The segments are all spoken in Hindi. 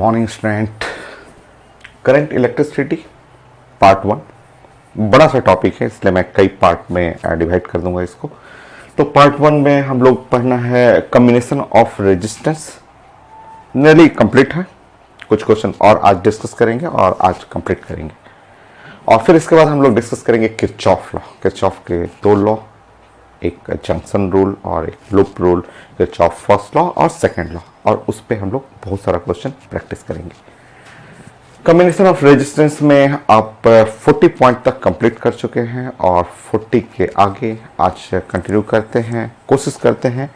Morning student. Current electricity part one बड़ा सा टॉपिक है, इसलिए मैं कई पार्ट में डिवाइड कर दूंगा इसको। तो पार्ट वन में हम लोग पढ़ना है combination of resistance. Nearly complete है, कुछ क्वेश्चन और आज डिस्कस करेंगे और आज कंप्लीट करेंगे। और फिर इसके बाद हम लोग डिस्कस करेंगे किरचॉफ लॉ। किरचॉफ के दो लॉ, एक जंक्शन रूल और एक loop rule, Kirchhoff first law और सेकंड लॉ, और उस पर हम लोग बहुत सारा क्वेश्चन प्रैक्टिस करेंगे। कॉम्बिनेशन ऑफ रेजिस्टेंस में आप 40 पॉइंट तक कंप्लीट कर चुके हैं और 40 के आगे आज कंटिन्यू करते हैं। कोशिश करते हैं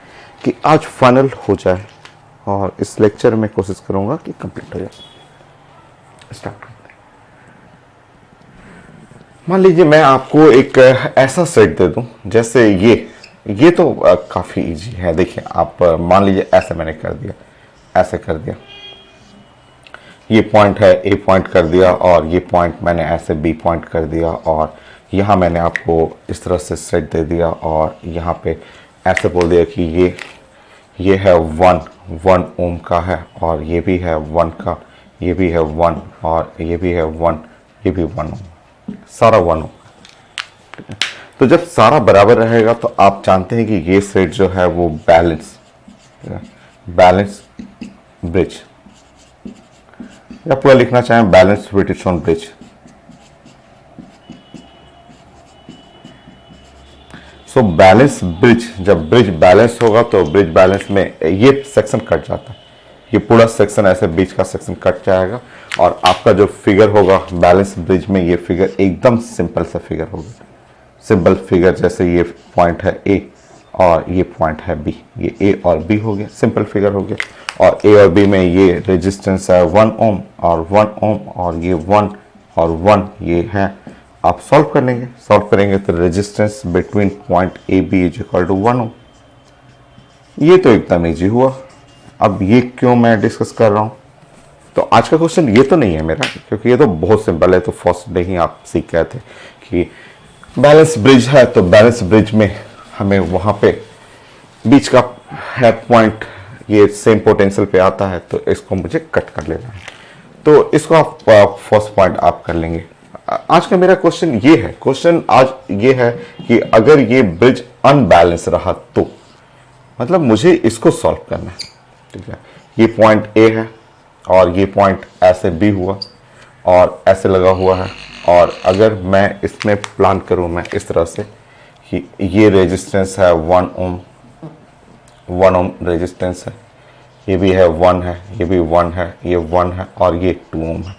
कि आज फाइनल हो जाए और इस लेक्चर में कोशिश करूंगा कि कंप्लीट हो जाए। स्टार्ट करते हैं। मान लीजिए मैं आपको एक ऐसा सेट दे दूं, जैसे ये तो काफ़ी इजी है। देखिए आप मान लीजिए ऐसे मैंने कर दिया, ऐसे कर दिया, ये पॉइंट है ए पॉइंट कर दिया और ये पॉइंट मैंने ऐसे बी पॉइंट कर दिया, और यहाँ मैंने आपको इस तरह से सेट दे दिया और यहाँ पे ऐसे बोल दिया कि ये है 1 ओम का है, और ये भी है 1 का, ये भी है 1 और ये भी है 1, ये भी 1 ओम, सारा 1 ओम। तो जब सारा बराबर रहेगा तो आप जानते हैं कि ये सेट जो है वो बैलेंस ब्रिज, या पूरा लिखना चाहें balance Wheatstone bridge. So balance bridge, जब ब्रिज बैलेंस होगा तो ब्रिज बैलेंस में ये सेक्शन कट जाता है, ये पूरा सेक्शन ऐसे बीच का सेक्शन कट जाएगा और आपका जो फिगर होगा बैलेंस ब्रिज में, ये फिगर एकदम सिंपल सा फिगर होगा। सिंपल फिगर जैसे ये पॉइंट है ए और ये पॉइंट है बी, ये ए और बी हो गया, सिंपल फिगर हो गया। और ए और बी में ये रेजिस्टेंस है 1 ओम और 1 ओम, और ये 1 और 1 ये है। आप सॉल्व कर लेंगे, सॉल्व करेंगे तो resistance between point A B is equal to 1 ohm. ये तो एकदम इजी हुआ। अब ये क्यों मैं डिस्कस कर रहा हूँ, तो आज का क्वेश्चन ये तो नहीं है मेरा, क्योंकि ये तो बहुत सिंपल है। तो फर्स्ट डे ही आप सीख गए थे कि बैलेंस ब्रिज है, तो बैलेंस ब्रिज में हमें वहां पे बीच का है पॉइंट, ये सेम पोटेंशियल पे आता है, तो इसको मुझे कट कर लेना है। तो इसको आप फर्स्ट पॉइंट आप कर लेंगे। आज का मेरा क्वेश्चन ये है, क्वेश्चन आज ये है कि अगर ये ब्रिज अनबैलेंस रहा तो मतलब मुझे इसको सॉल्व करना है। ठीक है, ये पॉइंट ए है और ये पॉइंट ऐसे बी हुआ और ऐसे लगा हुआ है, और अगर मैं इसमें प्लान करूं मैं इस तरह से कि ये रेजिस्टेंस है 1 ओम रेजिस्टेंस है, ये भी है 1 है, ये भी 1 है, ये 1 है और ये 2 ओम है,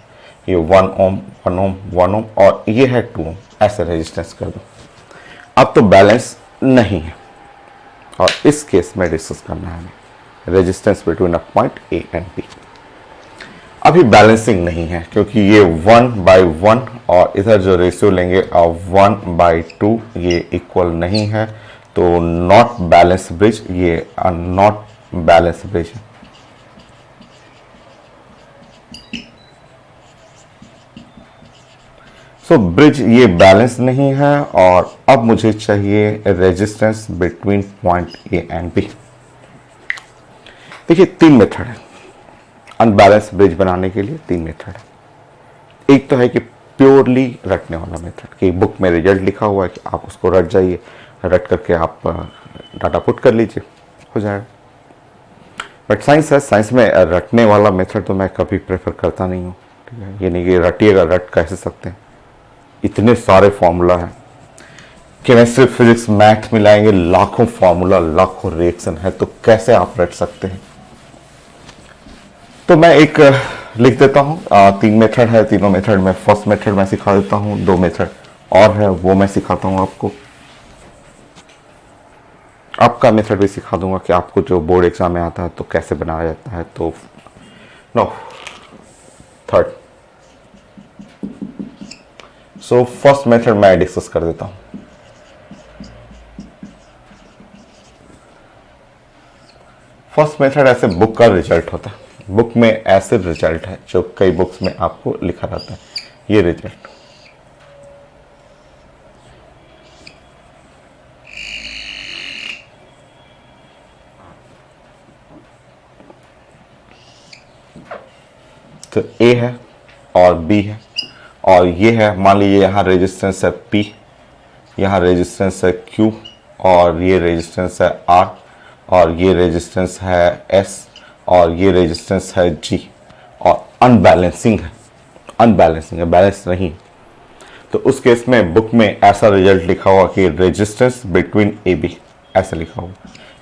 ये 1 ओम 1 ओम 1 ओम और ये है 2 ओम, ऐसे रेजिस्टेंस कर दो। अब तो बैलेंस नहीं है और इस केस में डिस्कस करना है resistance between a point A and B. अभी बैलेंसिंग नहीं है क्योंकि ये 1/1 और इधर जो रेशियो लेंगे 1/2 ये इक्वल नहीं है, तो नॉट बैलेंस ब्रिज, ये नॉट बैलेंस ब्रिज है। सो ब्रिज ये बैलेंस नहीं है और अब मुझे चाहिए resistance between point A and B. देखिए 3 मेथड है अनबैलेंस ब्रिज बनाने के लिए, 3 मेथड है। एक तो है कि प्योरली रटने वाला मेथड, कि बुक में रिजल्ट लिखा हुआ है कि आप उसको रट जाइए, रट करके आप डाटा पुट कर लीजिए, हो जाएगा। बट साइंस है, साइंस में रटने वाला मेथड तो मैं कभी प्रेफर करता नहीं हूँ। ठीक है, ये नहीं कि रटिएगा, रट कैसे सकते हैं, इतने सारे फॉर्मूला हैं। केमिस्ट्री फिजिक्स मैथ मिलाएंगे, लाखों फॉर्मूला लाखों रिएक्शन है, तो कैसे आप रट सकते हैं। तो मैं एक लिख देता हूँ, 3 मेथड है, तीनों मेथड में फर्स्ट मेथड मैं सिखा देता हूँ, 2 मेथड और है वो मैं सिखाता हूँ आपको। आपका मेथड भी सिखा दूंगा कि आपको जो बोर्ड एग्जाम में आता है तो कैसे बनाया जाता है। तो no third, so first method मैं डिस्कस कर देता हूँ। फर्स्ट मेथड ऐसे बुक का रिजल्ट होता है, बुक में ऐसे रिजल्ट है जो कई बुक्स में आपको लिखा रहता है, ये रिजल्ट। तो ए है और बी है, और ये है, मान लीजिए यहाँ रेजिस्टेंस है P, यहाँ रेजिस्टेंस है Q, और ये रेजिस्टेंस है R, और ये रेजिस्टेंस है S, और ये रेजिस्टेंस है G, और अनबैलेंसिंग है, बैलेंस नहीं। तो उस केस में बुक में ऐसा रिजल्ट लिखा हुआ कि रेजिस्टेंस बिटवीन ए बी, ऐसा लिखा हुआ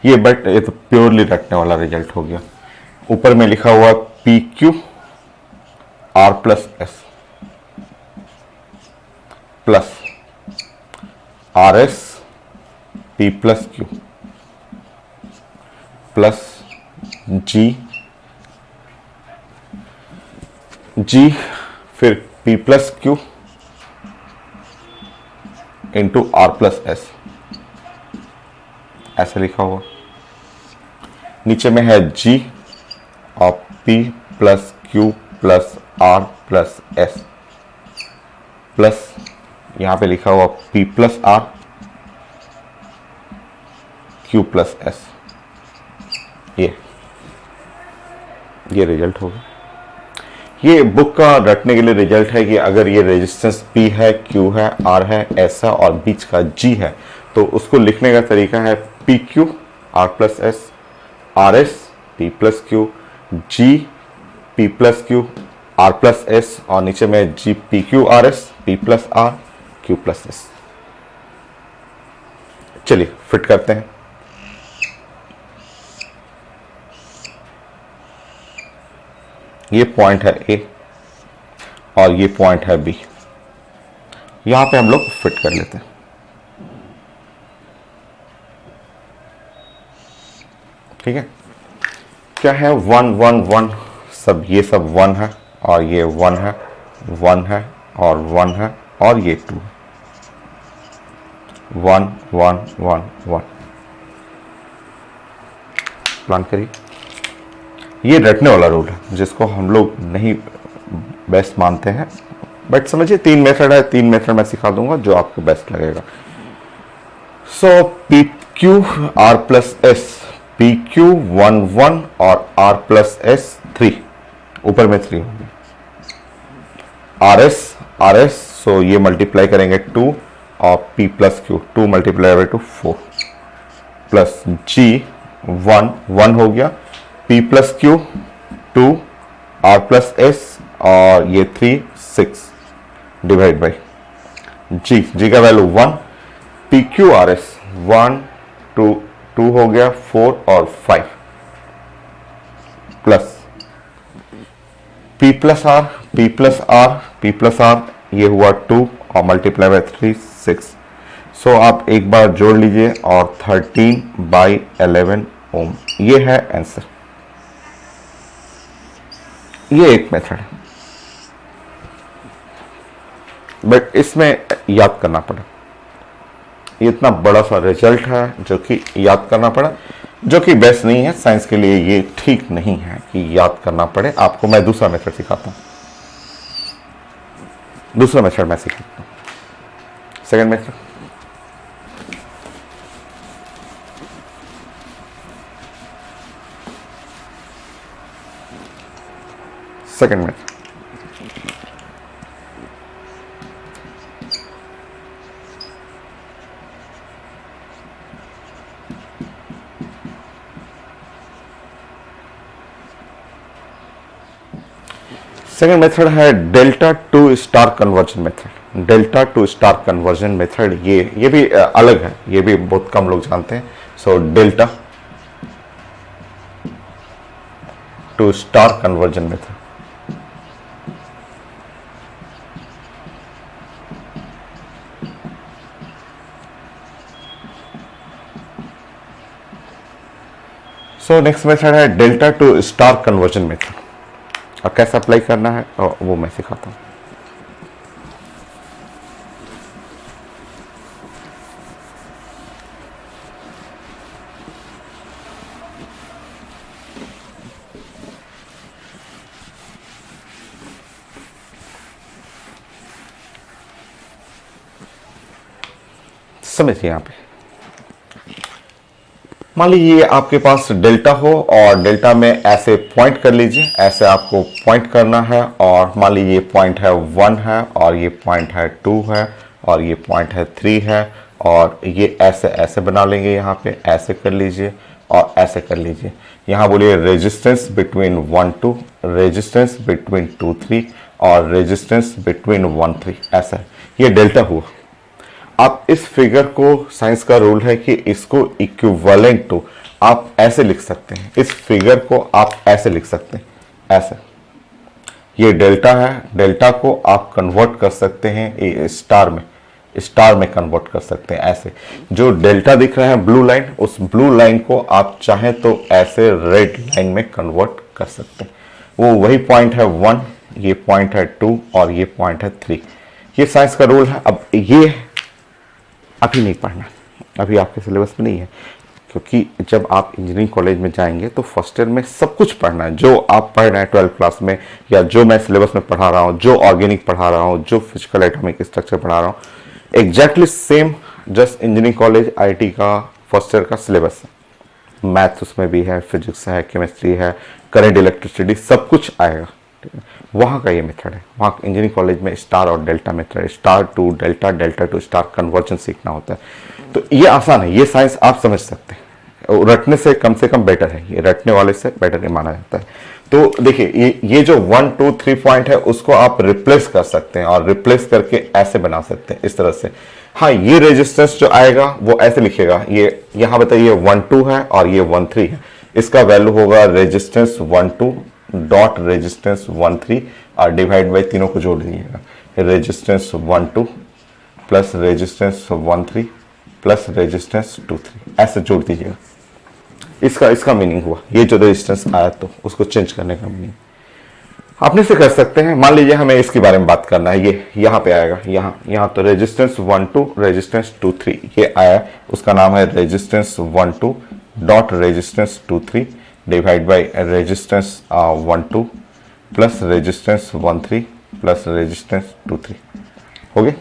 ये, बट ये तो प्योरली रटने वाला रिजल्ट हो गया। ऊपर में लिखा हुआ P Q R plus S plus R S P plus Q plus G फिर P plus Q into R plus S, ऐसे लिखा हुआ। नीचे में है G और P plus Q plus R plus S plus यहाँ पे लिखा हुआ P plus R Q plus S। ये रिजल्ट होगा। ये बुक का रटने के लिए रिजल्ट है कि अगर ये रेजिस्टेंस P है, Q है, R है, S है और बीच का G है, तो उसको लिखने का तरीका है P Q R plus S, R S P plus Q, G P plus Q R plus S, और नीचे में G P Q R S P plus R Q plus S. चलिए फिट करते हैं। ये पॉइंट है ए और ये पॉइंट है बी, यहां पे हम लोग फिट कर लेते हैं। ठीक है, क्या है 1 1 1, सब ये सब 1 है और ये 1 है, 1 है और 1 है और ये 2 है, 1 1 1 1। प्लान करिए। ये रटने वाला रूल है जिसको हम लोग नहीं बेस्ट मानते हैं, बट समझिए 3 मेथड है, 3 मेथड मैं सिखा दूंगा जो आपको बेस्ट लगेगा। So P Q R plus S, P Q 1 1 और आर प्लस एस 3, ऊपर में 3 होंगे। आर एस सो ये मल्टीप्लाई करेंगे 2 और P plus Q 2 multiply by 2 4 plus G 1 1 हो गया, P plus Q 2 R plus S और ये 3 6 डिवाइड बाई जी का value 1, P Q R S 1 2 हो गया 4 और 5 प्लस P प्लस R ये हुआ 2 और मल्टीप्लाई बाय 3 6। सो आप एक बार जोड़ लीजिए और 13/11 ओम, ये है आंसर। ये एक मेथड है, बट इसमें याद करना पड़ा। ये इतना बड़ा सा रिजल्ट है जो कि याद करना पड़ा, जो कि बेस्ट नहीं है साइंस के लिए। ये ठीक नहीं है कि याद करना पड़े। आपको मैं दूसरा मेथड सिखाता हूं, दूसरा मेथड मैं सिखाता हूं। Second method, second method second method है delta to star conversion method. Delta to star conversion method ये भी अलग है, ये भी बहुत कम लोग जानते हैं। So delta to star conversion method, so next method है delta to star conversion method, और कैसे अप्लाई करना है और वो मैं सिखाता हूं। समझिए, यहां पे मान लीजिए आपके पास डेल्टा हो और डेल्टा में ऐसे पॉइंट कर लीजिए, ऐसे आपको पॉइंट करना है और मान लीजिए ये पॉइंट है 1 है और ये पॉइंट है 2 है और ये पॉइंट है 3 है और ये ऐसे ऐसे बना लेंगे, यहाँ पे ऐसे कर लीजिए और ऐसे कर लीजिए। यहाँ बोलिए रेजिस्टेंस बिटवीन 1 2, रेजिस्टेंस बिटवीन 2 3 और रेजिस्टेंस बिटवीन 1 3, ऐसा है। ये डेल्टा हुआ। आप इस फिगर को, साइंस का रूल है कि इसको इक्विवेलेंट टू आप ऐसे लिख सकते हैं, इस फिगर को आप ऐसे लिख सकते हैं, ऐसे। ये डेल्टा है, डेल्टा को आप कन्वर्ट कर सकते हैं स्टार में, स्टार में कन्वर्ट कर सकते हैं ऐसे। जो डेल्टा दिख रहा है ब्लू लाइन, उस ब्लू लाइन को आप चाहें तो ऐसे रेड लाइन में कन्वर्ट कर सकते हैं। वो वही पॉइंट है 1, ये पॉइंट है 2 और ये पॉइंट है 3। ये साइंस का रूल है। अब ये अभी नहीं पढ़ना, अभी आपके सिलेबस में नहीं है, क्योंकि जब आप इंजीनियरिंग कॉलेज में जाएंगे तो फर्स्ट ईयर में सब कुछ पढ़ना है जो आप पढ़ रहे हैं 12th क्लास में, या जो मैं सिलेबस में पढ़ा रहा हूँ, जो ऑर्गेनिक पढ़ा रहा हूँ, जो फिजिकल एटॉमिक स्ट्रक्चर पढ़ा रहा हूँ, exactly same just engineering college IT का फर्स्ट ईयर का सिलेबस है। मैथ्स उसमें भी है, फिजिक्स है, केमिस्ट्री है, करंट इलेक्ट्रिसिटी, सब कुछ आएगा। वहाँ का ये मेथड है। वहाँ इंजीनियरिंग कॉलेज में स्टार और delta method, star to delta, delta to star conversion सीखना होता है। तो ये आसान है, ये साइंस आप समझ सकते हैं। रटने से कम बेटर है, ये रटने वाले से बेटर ही माना जाता है। तो देखिए ये जो 1 2 3 पॉइंट है उसको आप रिप्लेस कर सकते हैं और रिप्लेस करके ऐसे बना सकते हैं इस तरह से। हाँ, ये रेजिस्टेंस जो आएगा वो ऐसे लिखेगा, ये यहाँ बताइए 1 2 है और ये 1 3 है। इसका वैल्यू होगा रेजिस्टेंस 1 2 डॉट रेजिस्टेंस 1 3 और डिवाइड बाई तीनों को जोड़ दीजिएगा, resistance 1 2 plus resistance 1 3 plus resistance 2 3, ऐसे जोड़ दीजिएगा। इसका मीनिंग हुआ, ये जो रेजिस्टेंस आया तो उसको चेंज करने का मीनिंग आपने से कर सकते हैं। मान लीजिए हमें इसके बारे में बात करना है, ये यहाँ पे आएगा, यहाँ तो रेजिस्टेंस 1 2 रेजिस्टेंस 2 3 ये आया, उसका नाम है resistance 1 2 dot resistance 2 3 divide by resistance 1 2 plus resistance 1 3 plus resistance 2 3 हो गया।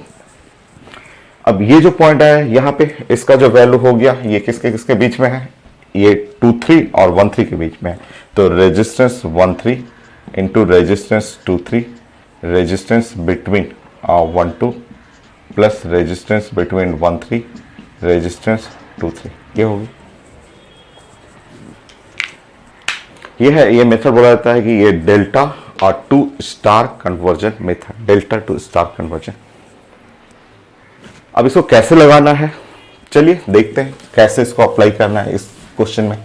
अब ये जो पॉइंट है यहाँ पे, इसका जो वैल्यू हो गया, ये किसके किसके बीच में है, ये 2 3 और 1 3 के बीच में है। तो resistance 1 3 into resistance 2 3, resistance between 1 2 plus resistance between 1 3 resistance 2 3, ये होगी। ये है, ये मेथड बोला जाता है कि ये डेल्टा और 2 star conversion method, delta to star conversion. अब इसको कैसे लगाना है, चलिए देखते हैं कैसे इसको अप्लाई करना है इस क्वेश्चन में।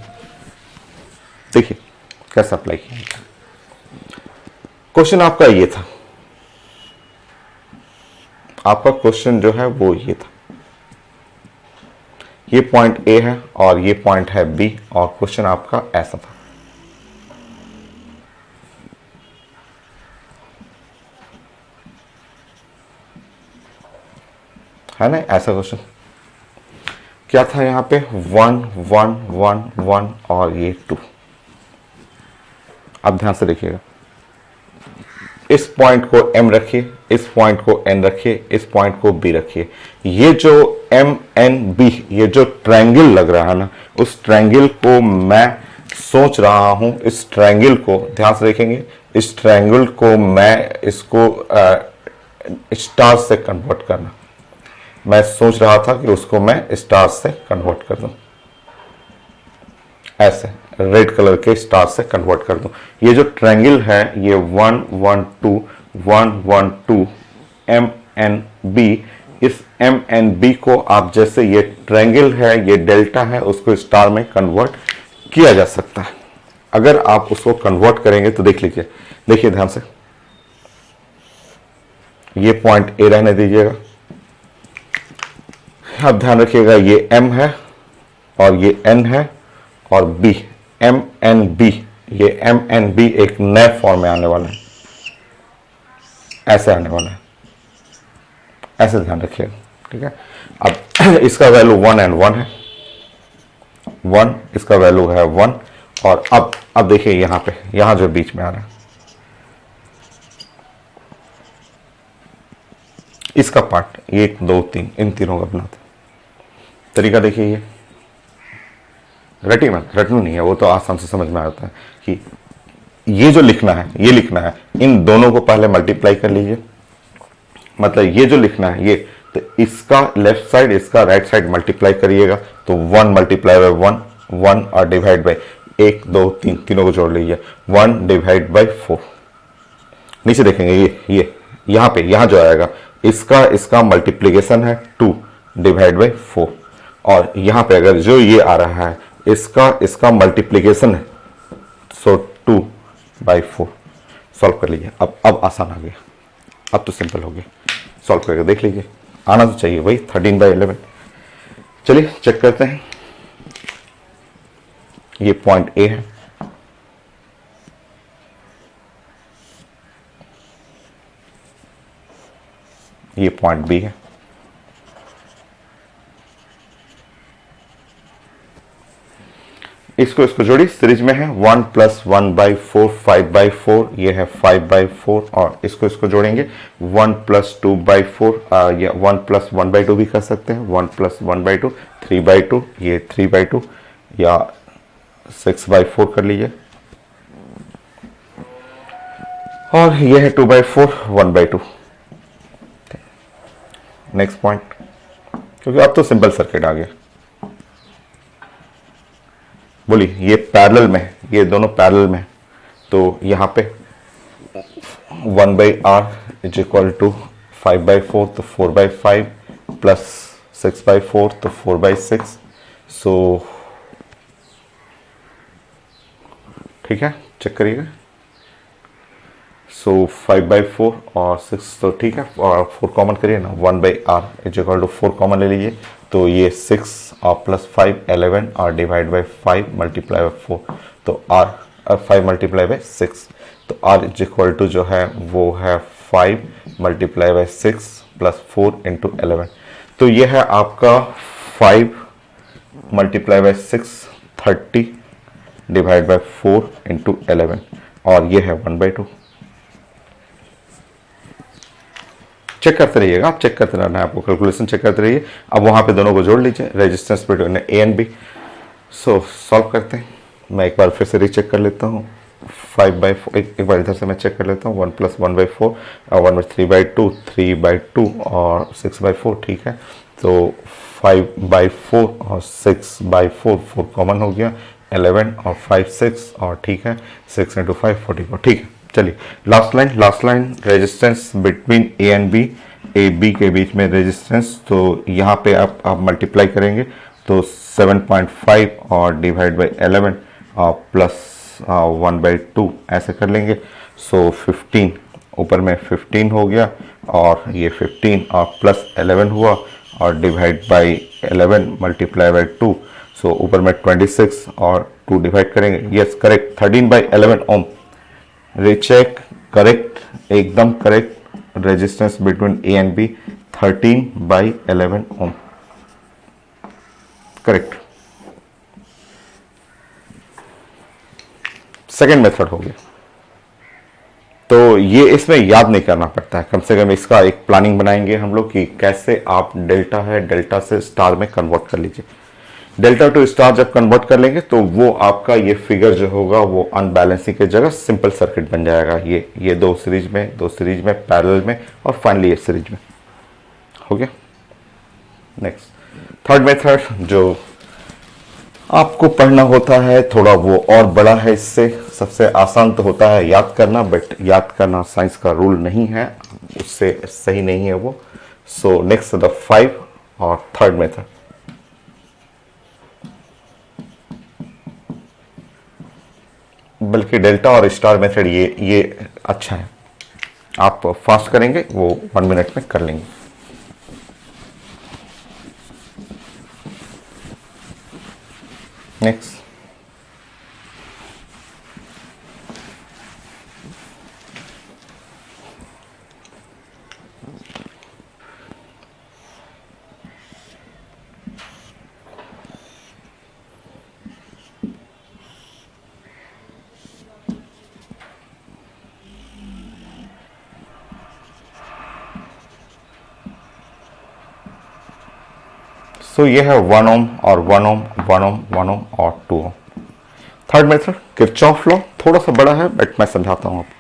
देखिए कैसे अप्लाई किया। क्वेश्चन आपका ये था, आपका क्वेश्चन जो है वो ये था, ये पॉइंट ए है और ये पॉइंट है बी और क्वेश्चन आपका ऐसा था। है ना, ऐसा क्वेश्चन क्या था यहाँ पे 1 1 1 1 और ये 2। अब ध्यान से देखिएगा, इस पॉइंट को M रखिए, इस पॉइंट को N रखिए, इस पॉइंट को B रखिए। ये जो MNB, ये जो ट्रायंगल लग रहा है ना, उस ट्रायंगल को मैं सोच रहा हूं, इस ट्रायंगल को ध्यान से देखेंगे, इस ट्रायंगल को मैं इसको स्टार से कन्वर्ट करना, मैं सोच रहा था कि उसको मैं स्टार से कन्वर्ट कर दूं, ऐसे रेड कलर के स्टार से कन्वर्ट कर दूं। ये जो ट्रायंगल है ये 1 1 2 1 1 2 MNB, इस MNB को आप जैसे ये ट्रायंगल है, ये डेल्टा है, उसको स्टार में कन्वर्ट किया जा सकता है। अगर आप उसको कन्वर्ट करेंगे तो देख लीजिए, देखिए ध्यान से, ये पॉइंट ए रहने दीजिएगा। अब ध्यान रखिएगा ये M है और ये N है और B, MNB, ये MNB एक नए फॉर्म में आने वाला है, ऐसे आने वाला है, ऐसे ध्यान रखिएगा, ठीक है। अब इसका वैल्यू 1 and 1 है, 1 इसका वैल्यू है 1 और अब देखिए यहाँ पे, यहाँ जो बीच में आ रहा है इसका पार्ट 1 2 3, इन तीनों का बनाते तरीका देखिए। रटी मत, रटना नहीं है, वो तो आसान से समझ में आता है कि ये जो लिखना है, ये लिखना है, इन दोनों को पहले मल्टीप्लाई कर लीजिए। मतलब ये जो लिखना है ये, तो इसका लेफ्ट साइड इसका राइट साइड मल्टीप्लाई करिएगा, तो 1 मल्टीप्लाई बाय 1, 1 और डिवाइड बाय 1 2 3, तीनों को जोड़ लीजिए, 1 डिवाइड बाय 4। नीचे देखेंगे ये यहाँ पे, यहाँ जो आएगा इसका मल्टीप्लीकेशन है 2 डिवाइड बाय 4, और यहाँ पे अगर जो ये आ रहा है इसका मल्टीप्लीकेशन है, सो 2 बाई 4। सॉल्व कर लीजिए। अब आसान आ गया, अब तो सिंपल हो गया, सॉल्व करके देख लीजिए, आना तो चाहिए भाई 13 बाई 11। चलिए चेक करते हैं। ये पॉइंट ए है, ये पॉइंट बी है, इसको जोड़ी सीरीज में है 1 प्लस 1 बाई 4 5 बाई 4, ये है 5 बाई 4, और इसको जोड़ेंगे 1 प्लस 2 बाई 4, या 1 प्लस 1 बाई 2 भी कर सकते हैं, 1 प्लस 1 बाई 2 3 बाई 2, ये 3 बाई 2, या 6 बाई 4 कर लीजिए, और ये है 2 बाई 4 1 बाई 2। नेक्स्ट पॉइंट, क्योंकि अब तो सिंपल सर्किट आ गया। बोलिए ये पैरेलल में, ये दोनों पैरेलल में, तो यहाँ पे 1 by R is equal to 5 by 4, तो 4 बाई 5 प्लस 6 बाई 4, तो 4 बाई 6। सो ठीक है, चेक करिएगा। सो 5 बाई 4 और 6 तो ठीक है, और 4 कॉमन करिए ना, 1 by R is equal to 4 common ले लीजिए, तो ये 6 और प्लस 5 11 और डिवाइड बाई 5 मल्टीप्लाई बाई 4, तो आर 5 मल्टीप्लाई बाई 6, तो आर इज इक्वल टू जो है वो है 5 मल्टीप्लाई बाई 6 प्लस 4 इंटू 11, तो ये है आपका 5 multiply by 6 30 divide by 4 into 11, और ये है 1 बाई 2। चेक करते रहिएगा, आप चेक करते रहना है, आपको कैलकुलेशन चेक करते रहिए। अब वहां पे दोनों को जोड़ लीजिए, resistance between A and B. So solve करते हैं। मैं एक बार फिर से रीचेक कर लेता हूँ। 5 बाई 4, एक बार इधर से मैं चेक कर लेता हूँ। 1 प्लस 1 बाई 4 और 1 3 बाई 2, 3 बाई 2 और 6 बाई 4, ठीक है। तो 5 बाई 4 और 6 बाई 4, 4 कॉमन हो गया, 11 और 5 6, और ठीक है 6 इंटू 5 44, ठीक है। चलिए last line resistance between A and B, A B के बीच में रेजिस्टेंस, तो यहाँ पे आप मल्टीप्लाई करेंगे तो 7.5 और डिवाइड बाई 11 और प्लस 1 बाई 2 ऐसे कर लेंगे। सो 15 ऊपर में 15 हो गया, और ये 15 और प्लस 11 हुआ, और divide by 11 multiply by 2, so ऊपर में 26 और 2 डिवाइड करेंगे। Yes correct, 13 by 11 ohm. Recheck, correct, एकदम correct. Resistance between A and B 13 by 11 ohm, correct. Second method हो गया। तो ये इसमें याद नहीं करना पड़ता है, कम से कम इसका एक प्लानिंग बनाएंगे हम लोग कि कैसे आप डेल्टा है, डेल्टा से स्टार में कन्वर्ट कर लीजिए। डेल्टा टू स्टार जब कन्वर्ट कर लेंगे तो वो आपका ये फिगर जो होगा वो अनबैलेंसिंग की जगह सिंपल सर्किट बन जाएगा। ये दो सीरीज में पैरेलल में, और फाइनली ये सीरीज में हो गया। नेक्स्ट थर्ड मेथड जो आपको पढ़ना होता है थोड़ा, वो और बड़ा है इससे। सबसे आसान तो होता है याद करना, बट याद करना साइंस का रूल नहीं है, उससे सही नहीं है वो। सो नेक्स्ट द 5 और थर्ड मेथड। बल्कि डेल्टा और स्टार मेथड ये अच्छा है, आप फास्ट करेंगे वो 1 मिनट में कर लेंगे। नेक्स्ट सो ये है 1 ओम और 1 ओम 1 ओम 1 ओम और 2 ओम। थर्ड मेथड किरचॉफ लॉ, थोड़ा सा बड़ा है बट मैं समझाता हूं आपको।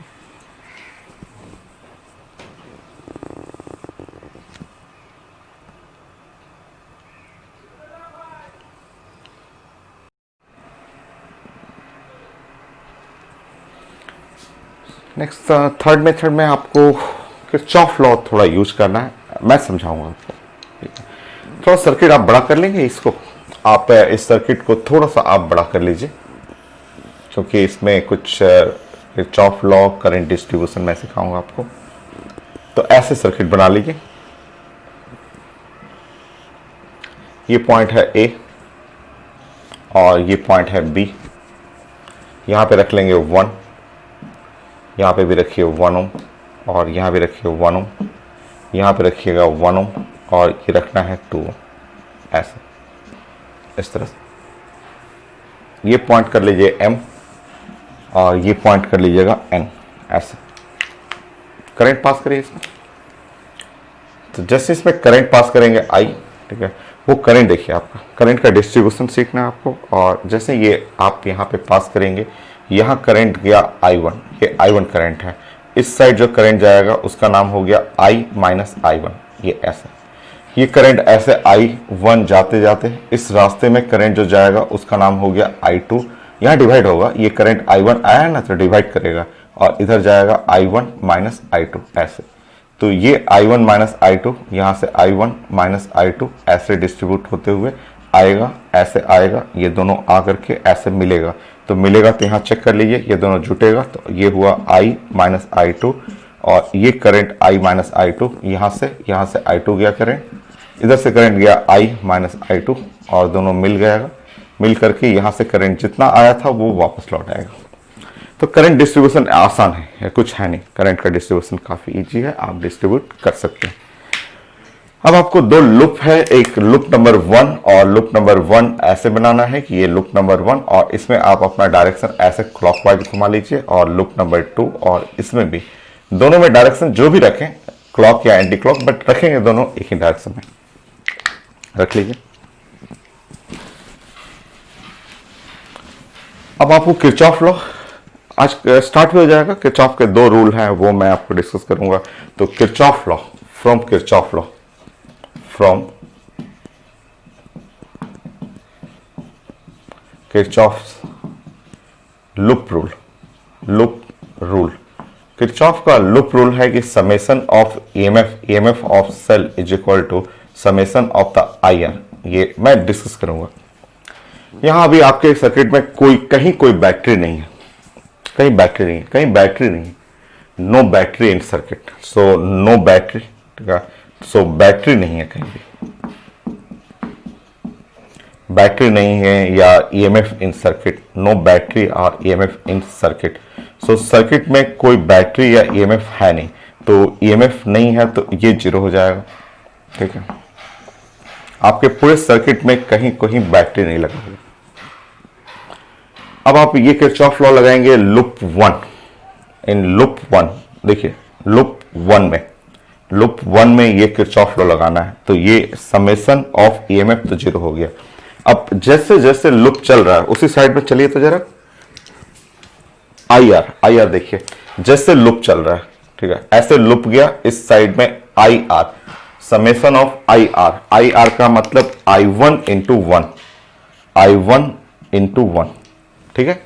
नेक्स्ट थर्ड मेथड में आपको किरचॉफ लॉ थोड़ा यूज करना है, मैं समझाऊंगा आपको। थोड़ा सर्किट आप बड़ा कर लेंगे, इसको आप इस सर्किट को थोड़ा सा आप बड़ा कर लीजिए, क्योंकि इसमें कुछ किरचॉफ लॉ करंट डिस्ट्रीब्यूशन मैं सिखाऊंगा आपको। तो ऐसे सर्किट बना लीजिए। ये पॉइंट है ए और ये पॉइंट है बी। यहां पे रख लेंगे 1, यहां पे भी रखिए 1 ओम और यहां भी रखिए 1 ओम, यहां पे रखिएगा 1 ओम और ये रखना है 2 ओम। ऐसे इस तरह से ये पॉइंट कर लीजिए M और ये पॉइंट कर लीजिएगा N। ऐसे करंट पास करिए इसमें। तो जैसे इसमें करंट पास करेंगे I, ठीक है, वो करंट देखिए, आपका करंट का डिस्ट्रीब्यूशन सीखना है आपको। और जैसे ये आप यहाँ पे पास करेंगे, यहाँ करंट गया I1, ये I1 करंट है। इस साइड जो करंट जाएगा उसका नाम हो गया I माइनस I1। ये ऐसे, ये करंट ऐसे I1 जाते जाते इस रास्ते में करंट जो जाएगा उसका नाम हो गया I2। यहाँ डिवाइड होगा, ये करंट I1 आया है ना, तो डिवाइड करेगा और इधर जाएगा I1 माइनस I2 ऐसे। तो ये I1 माइनस I2, यहाँ से I1 माइनस I2 ऐसे डिस्ट्रीब्यूट होते हुए आएगा, ऐसे आएगा, ये दोनों आकर के ऐसे मिलेगा। तो मिलेगा तो यहाँ चेक कर लीजिए, ये दोनों जुटेगा तो ये हुआ I माइनस I2 और ये करंट I माइनस I2, यहाँ से I2 गया करंट, इधर से करंट गया I माइनस I2 और दोनों मिल गएगा। मिल करके यहाँ से करंट जितना आया था वो वापस लौट आएगा। तो करंट डिस्ट्रीब्यूशन आसान है, कुछ है नहीं, करंट का डिस्ट्रीब्यूशन काफी इजी है, आप डिस्ट्रीब्यूट कर सकते हैं। अब आपको दो लूप है, एक लूप नंबर 1 और लूप नंबर 1 ऐसे बनाना है कि ये लूप नंबर 1 और इसमें आप अपना डायरेक्शन ऐसे क्लॉकवाइज घुमा लीजिए, और लूप नंबर 2 और इसमें भी, दोनों में डायरेक्शन जो भी रखें, क्लॉक या एंटी क्लॉक, बट रखेंगे दोनों एक ही डायरेक्शन में, रख लीजिए। अब आपको किरचॉफ लॉ आज स्टार्ट हो जाएगा। किरचॉफ के दो रूल हैं, वो मैं आपको डिस्कस करूंगा। तो Kirchhoff law from Kirchhoff law, from Kirchhoff loop rule, loop rule. Kirchhoff का लूप रूल है कि summation of EMF of cell is equal to summation of the IR. ये मैं डिस्कस करूंगा। यहां अभी आपके सर्किट में कहीं कोई बैटरी नहीं है, कहीं बैटरी नहीं है, no battery in circuit, so no battery, ठीक है। सो बैटरी नहीं है, कहीं भी बैटरी नहीं है, या EMF in circuit, no battery और EMF in circuit. So circuit में कोई बैटरी या ईएमएफ है नहीं, तो ईएमएफ नहीं है तो ये 0 हो जाएगा, ठीक है। आपके पूरे सर्किट में कहीं कोई बैटरी नहीं लगा हुआ। अब आप ये किरचॉफ लॉ लगाएंगे लूप 1, इन लूप 1, देखिए लूप 1 में ये किरचॉफ लॉ लगाना है। तो ये समेशन ऑफ ईएमएफ तो 0 हो गया। अब जैसे जैसे लूप चल रहा है उसी साइड में चलिए तो जरा, आईआर देखिए, जैसे लूप चल रहा है, ठीक है, ऐसे लूप गया इस साइड में आईआर, समेशन ऑफ आईआर का मतलब I1 इंटू 1, ठीक है।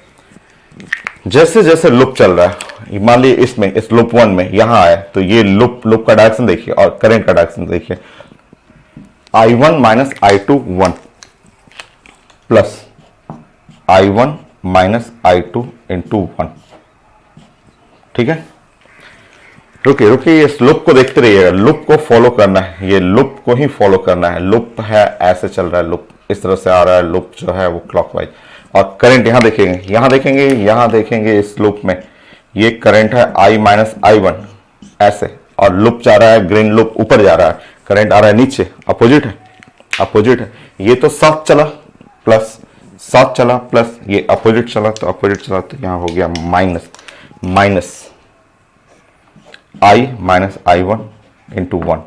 जैसे जैसे लूप चल रहा है, मान लीजिए इसमें, इस लूप 1 में यहां आया, तो ये लूप का डायरेक्शन देखिए और करंट का डायरेक्शन देखिए, I1 minus I2 1 plus I1 minus I2 into 1, ठीक है। रुकिए, इस लूप को देखते रहिएगा, लूप को फॉलो करना है, ये लूप को ही फॉलो करना है। लूप है ऐसे चल रहा है, लूप इस तरह से आ रहा है, लूप जो है वो क्लॉकवाइज, और करंट यहां देखेंगे इस लूप में ये करंट है I माइनस I1 ऐसे, और लूप जा रहा है, ग्रीन लूप ऊपर जा रहा है, करंट आ रहा है नीचे, अपोजिट है। ये तो साथ चला प्लस ये अपोजिट चला, तो यहां हो गया minus I minus I1 into 1,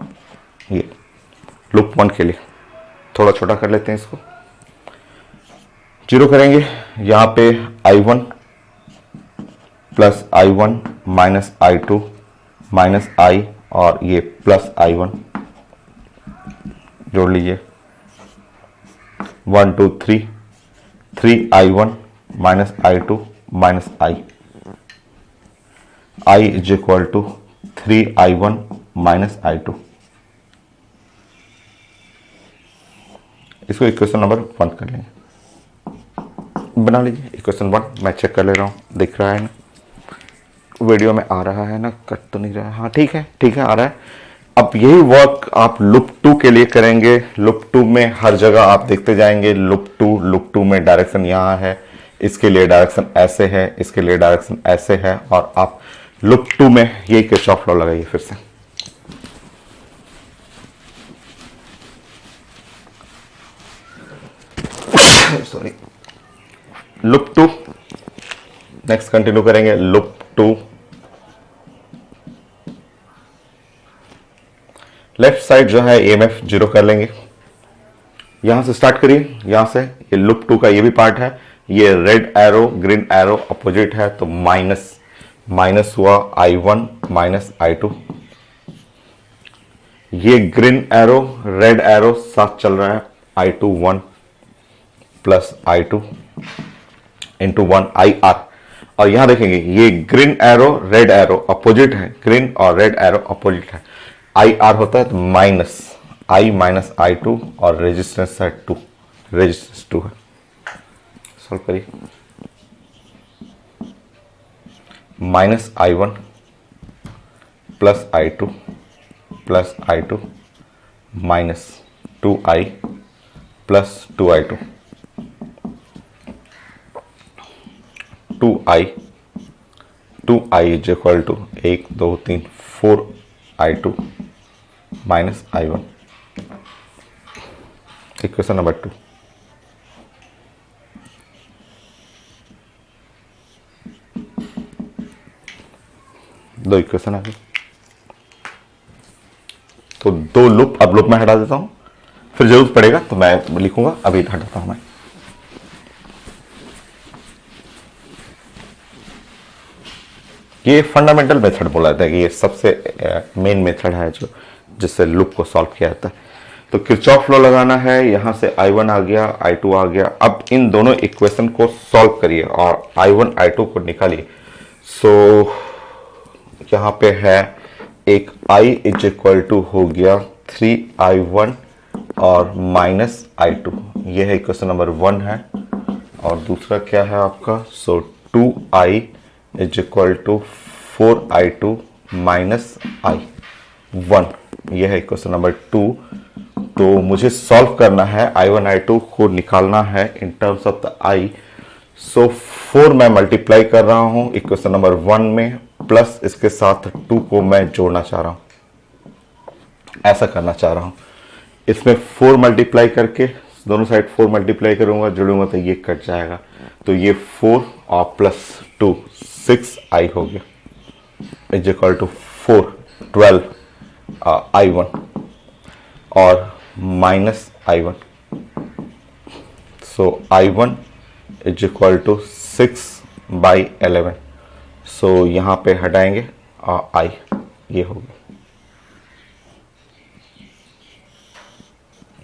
ये लूप 1 के लिए। थोड़ा छोटा कर लेते हैं इसको, 0 करेंगे। यहां पे I1 plus I1 minus I2 माइनस I और ये प्लस I1 जोड़ लीजिए, 1 2 3, 3I1 माइनस I2 माइनस I is equal to 3I1 minus I2। इसको इक्वेशन नंबर 1 कर लेंगे, बना लीजिए इक्वेशन 1। मैं चेक कर ले रहा हूं, दिख रहा है ना, वीडियो में आ रहा है ना, कट तो नहीं रहा है? हाँ ठीक है, ठीक है, आ रहा है। अब यही वर्क आप लूप 2 के लिए करेंगे। लूप 2 में हर जगह आप देखते जाएंगे लूप 2 में डायरेक्शन यहाँ है, इसके लिए डायरेक्शन ऐसे है, इसके लिए डायरेक्शन ऐसे है, और आप लूप 2 में यही किरचॉफ लॉ लगाइए फिर से। सॉरी, लूप 2 नेक्स्ट कंटिन्यू करेंगे। लूप 2 लेफ्ट साइड जो है EMF 0 कर लेंगे। यहां से स्टार्ट करिए, यहां से ये लूप 2 का ये भी पार्ट है, ये red arrow green arrow opposite है, तो माइनस हुआ I1 माइनस I2। ये ग्रीन एरो रेड एरो साथ चल रहा है, I2 1 plus I2 into 1 IR। और यहां देखेंगे ये green arrow red arrow opposite है, ग्रीन और रेड एरो अपोजिट है, IR होता है तो माइनस I माइनस I2 और रेजिस्टेंस है 2, रेजिस्टेंस 2 है। सॉल्व करिए, minus I1 plus I2 plus I2 minus 2I plus 2I2, 2I is equal to 1 2 3 4I2 minus I1। Equation number 2। दो इक्वेशन आ गई, तो 2 लूप अब लूप में हटा देता हूं, फिर जरूरत पड़ेगा तो मैं लिखूंगा, अभी हटाता हूं मैं। ये फंडामेंटल मेथड बोला जाता है कि ये सबसे मेन मेथड है जो जिससे लूप को सॉल्व किया जाता है। तो किरचॉफ लॉ लगाना है, यहां से I1 आ गया, I2 आ गया। अब इन दोनों इक्वेशन को सॉल्व करिए और I1 I2 को निकालिए। सो यहां पे है एक I इज इक्वल टू हो गया 3I1 और माइनस I2, ये है इक्वेशन नंबर 1 है। और दूसरा क्या है आपका, so 2I is equal to 4I2 minus I1, यह है इक्वेशन नंबर 2। तो मुझे सॉल्व करना है, I1 I2 को निकालना है in terms of the I। सो 4 मैं मल्टीप्लाई कर रहा हूं इक्वेशन नंबर 1 में, प्लस इसके साथ 2 को मैं जोड़ना चाह रहा हूं, ऐसा करना चाह रहा हूं। इसमें 4 मल्टीप्लाई करके दोनों साइड 4 मल्टीप्लाई करूंगा, जोड़ूंगा तो ये कट जाएगा, तो ये 4 और प्लस 2 6I हो गया इज इक्वल टू 4 12 I1 और minus I1। So I1 is equal to 6/11। So यहां पे हटाएंगे I, ये हो गया,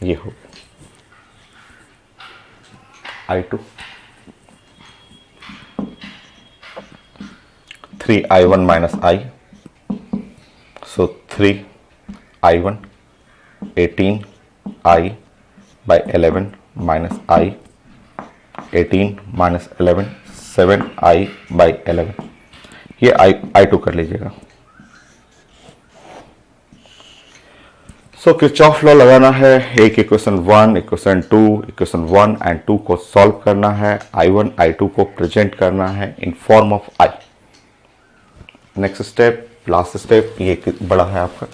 ये हो गया I2, 3I1 minus I, so 3I1 18I/11 minus I, 18 minus 11 7I/11, ये I2 कर लीजिएगा। सो किरचॉफ लॉ लगाना है, एक इक्वेशन 1 इक्वेशन 2 इक्वेशन 1 एंड 2 को सॉल्व करना है, I1 I2 को प्रेजेंट करना है in form of I। Next step, last step, ये बड़ा है आपका,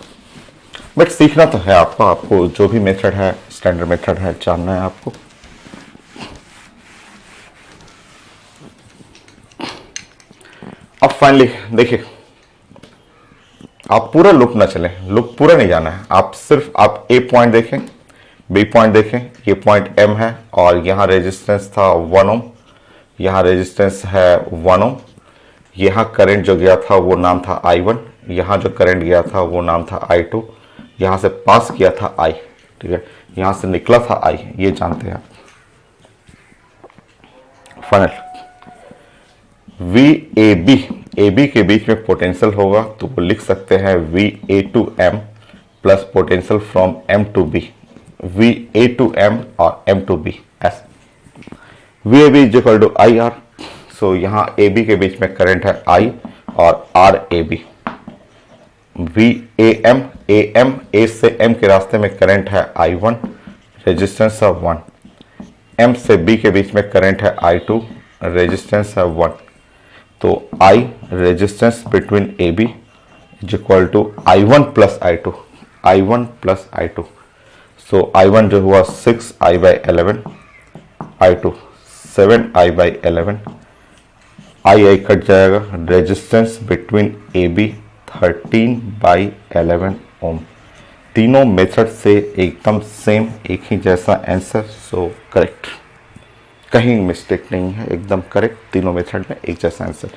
बट सीखना तो है आपको, आपको जो भी मेथड है स्टैंडर्ड मेथड है जानना है आपको। अब फाइनली देखिए, आप पूरा लूप ना चलें, लूप पूरा नहीं जाना है, आप सिर्फ आप ए पॉइंट देखें, बी पॉइंट देखें, ये पॉइंट एम है और यहाँ रेजिस्टेंस था 1 ओम, यहाँ रेजिस्टेंस है 1 ओम, यहाँ करंट जो गया था वो नाम था I1, यहाँ जो करंट गया था वो नाम था I2, यहाँ से पास किया था I, ठीक है, यहाँ से निकला था I, ये जानते हैं आप। फाइनल VAB, AB के बीच में पोटेंशियल होगा तो वो लिख सकते हैं VA to M plus potential from M to B, VA to M और M to B ऐसे। VAB is equal to IR, so यहाँ AB के बीच में करंट है I और RAB। VAM, AM, A से M के रास्ते में करंट है I1, रेजिस्टेंस है 1, M से B के बीच में करंट है I2, रेजिस्टेंस है 1, तो I resistance between AB is equal to I1 plus I2, I1 plus I2, so I1 जो हुआ 6I/11, I2 7I/11, I cut जाएगा, रेजिस्टेंस बिटवीन AB 13/11 ओम। तीनों मेथड से एकदम सेम, एक ही जैसा आंसर, सो करेक्ट, कहीं मिस्टेक नहीं है, एकदम करेक्ट, तीनों मेथड में एक जैसा आंसर।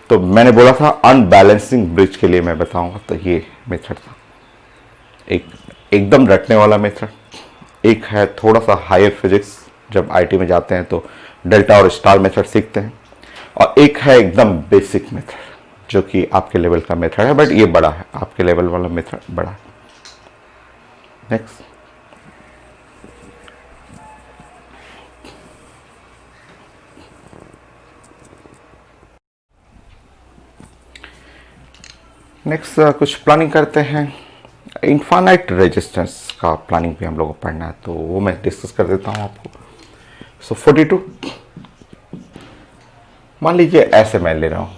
तो मैंने बोला था अनबैलेंसिंग ब्रिज के लिए मैं बताऊंगा, तो ये मेथड था, एक एकदम रटने वाला मेथड, एक है थोड़ा सा हायर फिजिक्स, जब आईटी में जाते हैं तो डेल्टा और स्टार मेथड सीखते हैं, और एक है एकदम बेसिक मेथड जो कि आपके लेवल का मेथड है, बट ये बड़ा है, आपके लेवल वाला मेथड बड़ा है। नेक्स्ट, कुछ प्लानिंग करते हैं। इनफाइनाइट रेजिस्टेंस का प्लानिंग भी हम लोगों को पढ़ना है, तो वो मैं डिस्कस कर देता हूं आपको। सो 42, मान लीजिए ऐसे मैं ले रहा हूं,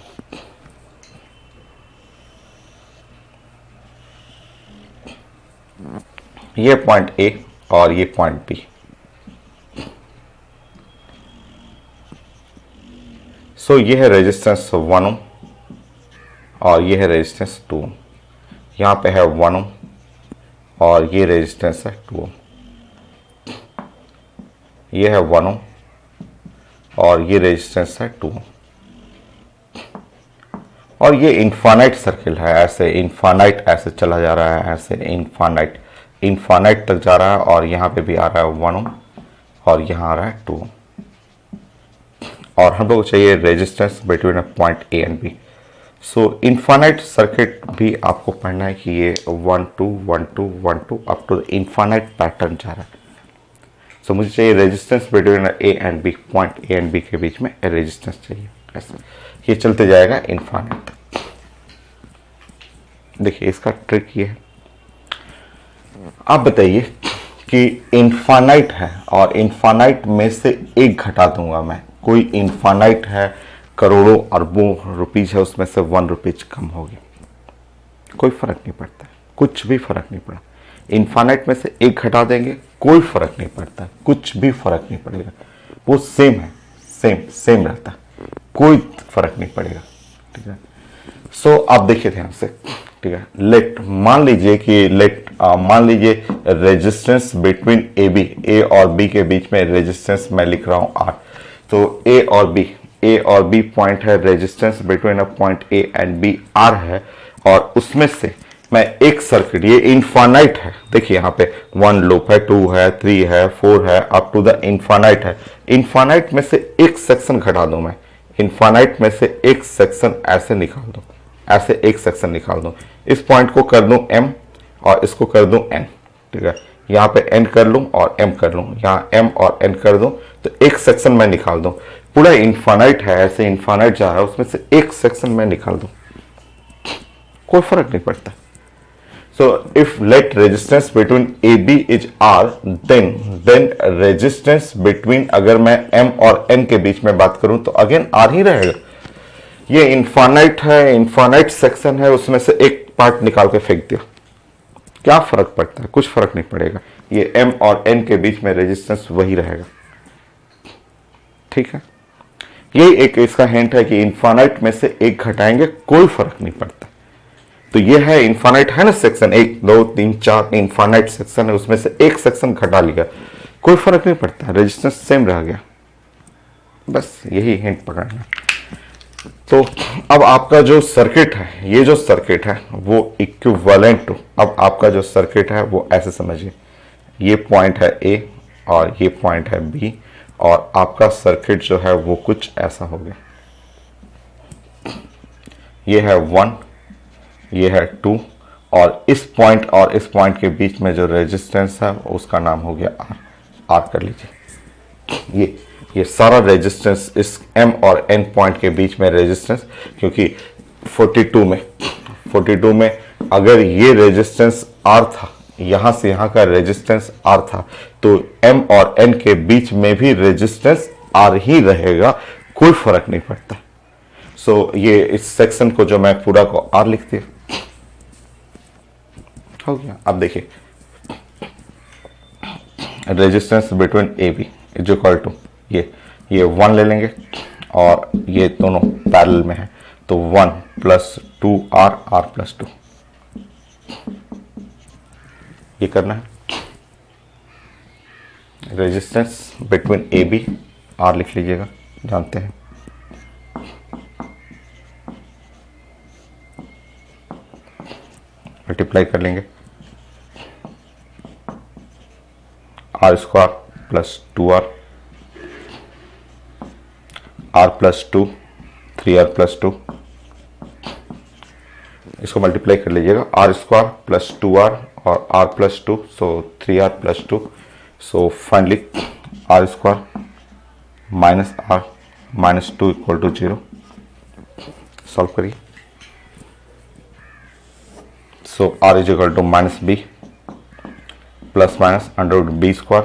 ये पॉइंट ए और ये पॉइंट बी। सो ये है रेजिस्टेंस 1 ओम और ये है रेजिस्टेंस 2 ओम, यहाँ पे है 1 ओम और ये रेजिस्टेंस है 2 ओम, ये है 1 ओम और ये रेजिस्टेंस है 2 ओम, और ये इनफाइनाइट सर्किल है, ऐसे इनफाइनाइट ऐसे चला जा रहा है, ऐसे इनफाइनाइट इनफाइनाइट तक जा रहा है, और यहाँ पे भी आ रहा है 1 ओम और यहाँ आ रहा है 2 ओम, और हम लोग को चाहिए resistance between point A and B. So infinite circuit भी आपको पढ़ना है कि ये 1 2 1 2 1 2 अप टू इनफाइनाइट पैटर्न जा रहा है। सो मुझे चाहिए resistance between A and B, point A and B के बीच में रेजिस्टेंस चाहिए, ऐसे ये चलते जाएगा इनफाइनाइट तक। देखिए इसका ट्रिक ये है, आप बताइए कि इनफाइनाइट है और इनफाइनाइट में से एक घटा दूंगा मैं, कोई इनफाइनाइट है, करोड़ों अरबों रुपीज है, उसमें से 1 रुपीज कम होगी, कोई फर्क नहीं पड़ता, कुछ भी फर्क नहीं पड़ा। इनफाइनाइट में से एक घटा देंगे, कोई फर्क नहीं पड़ता, कुछ भी फर्क नहीं पड़ेगा, वो सेम है, सेम रहता है, कोई फर्क नहीं पड़ेगा, ठीक है। सो आप देखिए ध्यान से, ठीक है। लेट मान लीजिए रेजिस्टेंस बिटवीन ए और बी के बीच में रेजिस्टेंस मैं लिख रहा हूं आर, तो ए और बी पॉइंट है, resistance between a point A and B R है, और उसमें से मैं एक सर्किट, ये इनफाइनाइट है, देखिए यहाँ पे 1 लूप है, 2 है, 3 है, 4 है, अप टू द इनफाइनाइट है। इनफाइनाइट में से एक सेक्शन घटा दूं मैं, इनफाइनाइट में से एक सेक्शन ऐसे निकाल दूं, ऐसे एक सेक्शन निकाल दूं, इस पॉइंट को कर दूं m और इसको कर दूं n, ठीक है। यहाँ पे n कर लूं और m कर लूं, यहाँ m और n कर दूं, तो एक सेक्शन मैं निकाल दूं, पूरा इनफाइनाइट है, ऐसे इनफाइनाइट जा रहा है, उसमें से एक सेक्शन मैं निकाल दूं, कोई फर्क नहीं पड़ता। So if let resistance between AB is R, then resistance between, अगर मैं M और N के बीच में बात करूं तो अगेन R ही रहेगा। ये इनफाइनाइट है, इनफाइनाइट सेक्शन है, उसमें से एक पार्ट निकाल के फेंक दिया, क्या फर्क पड़ता है, कुछ फर्क नहीं पड़ेगा, ये M और N के बीच में रेजिस्टेंस वही रहेगा, ठीक है। यही एक इसका हिंट है कि इनफाइनाइट में से एक घटाएंगे, कोई फर्क नहीं पड़ता, तो ये है इनफाइनाइट है ना सेक्शन, 1 2 3 4 इनफाइनाइट सेक्शन है, उसमें से एक सेक्शन घटा लिया, कोई फर्क नहीं पड़ता, रेजिस्टेंस सेम रह गया, बस यही हिंट पकड़ना। तो अब आपका जो सर्किट है, ये जो सर्किट है वो इक्विवेलेंट टू, अब आपका जो सर्किट है वो ऐसे समझिए, ये पॉइंट है ए और ये पॉइंट है बी, और आपका सर्किट जो है वो कुछ ऐसा हो गया, ये है 1, ये है 2, और इस पॉइंट के बीच में जो रेजिस्टेंस है उसका नाम हो गया आर, आर कर लीजिए। ये सारा रेजिस्टेंस इस एम और एन पॉइंट के बीच में रेजिस्टेंस, क्योंकि 42 में अगर ये रेजिस्टेंस आर था, यहां से यहां का रेजिस्टेंस आर था, तो एम और एन के बीच में भी रेजिस्टेंस आर ही रहेगा, कोई फर्क नहीं पड़ता। सो ये इस सेक्शन को जो मैं पूरा को आर लिख दिया, हो गया। अब देखिए resistance between A B is equal to ये 1 ले लेंगे और ये दोनों पैरेलल में है, तो 1 + 2R, R + 2 ये करना है। Resistance between A B R लिख लीजिएगा, जानते हैं। मल्टीप्लाई कर लेंगे, R² + 2R, R + 2, 3R + 2, इसको मल्टीप्लाई कर लीजिएगा, R² + 2R और R + 2, सो 3R + 2, so finally R² - R - 2 = 0। Solve करिए, सो R = -B ± √B²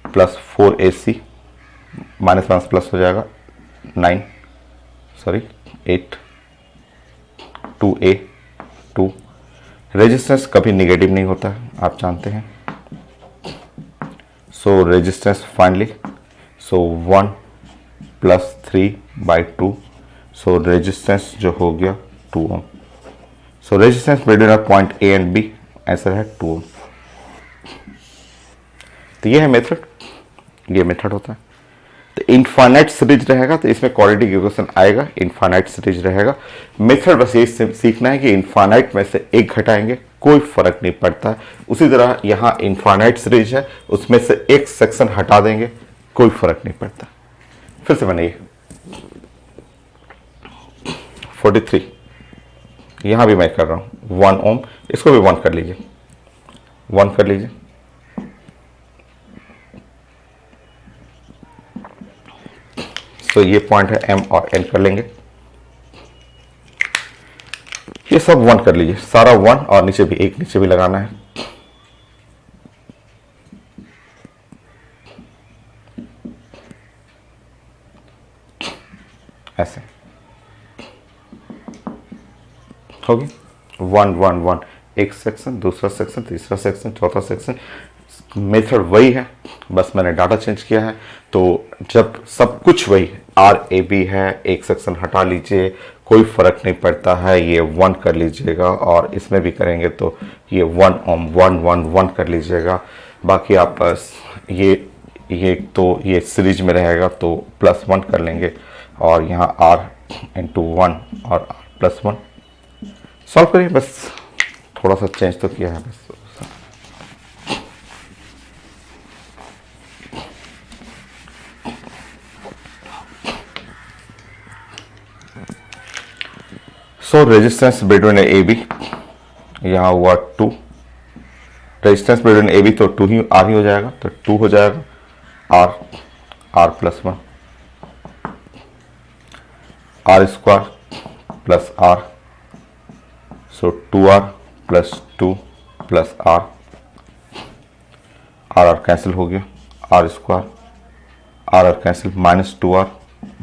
+ 4AC, minus minus plus हो जाएगा, 8 2A 2। रेजिस्टेंस कभी नेगेटिव नहीं होता है, आप जानते हैं। So resistance finally 1 + 3/2, so resistance जो हो गया 2 ohm. So resistance between point A and B answer है 2 ओम। तो ये है मेथड, ये मेथड होता है। तो इनफाइनाइट सीरीज रहेगा तो इसमें क्वाड्रेटिक इक्वेशन आएगा, इनफाइनाइट सीरीज रहेगा। मेथड बस यही सीखना है कि इनफाइनाइट में से एक घटाएंगे, कोई फर्क नहीं पड़ता है। उसी तरह यहाँ इनफाइनाइट सीरीज है, उसमें से एक सेक्शन हटा देंगे, कोई फर्क नहीं पड़ता। फिर से बनाइए 43, यहां भी मैं कर रहा हूं 1 ओम, इसको भी 1 कर लीजिए, 1 कर लीजिए। तो ये पॉइंट है एम और एन कर लेंगे, ये सब 1 कर लीजिए, सारा 1 और नीचे भी एक नीचे भी लगाना है। ऐसे होगी 1 1 1, एक सेक्शन, दूसरा सेक्शन, तीसरा सेक्शन, चौथा सेक्शन। मेथड वही है, बस मैंने डाटा चेंज किया है। तो जब सब कुछ वही है, RAB है, एक सेक्शन हटा लीजिए, कोई फर्क नहीं पड़ता है, ये 1 कर लीजिएगा, और इसमें भी करेंगे तो ये 1 ओम 1 1 1 कर लीजिएगा। बाकी आप ये तो ये सीरीज में रहेगा तो +1 कर लेंगे, और यहाँ R × 1 और R + 1 सॉल्व करिए। बस थोड़ा सा चेंज तो किया है बस। So resistance between A B, यहाँ हुआ 2, रेजिस्टेंस बिटवीन ए बी तो 2 ही R ही हो जाएगा, तो 2 हो जाएगा, R + 1, R² + R, सो 2R + 2 + R, R कैंसिल हो गया, R² R cancel, -2R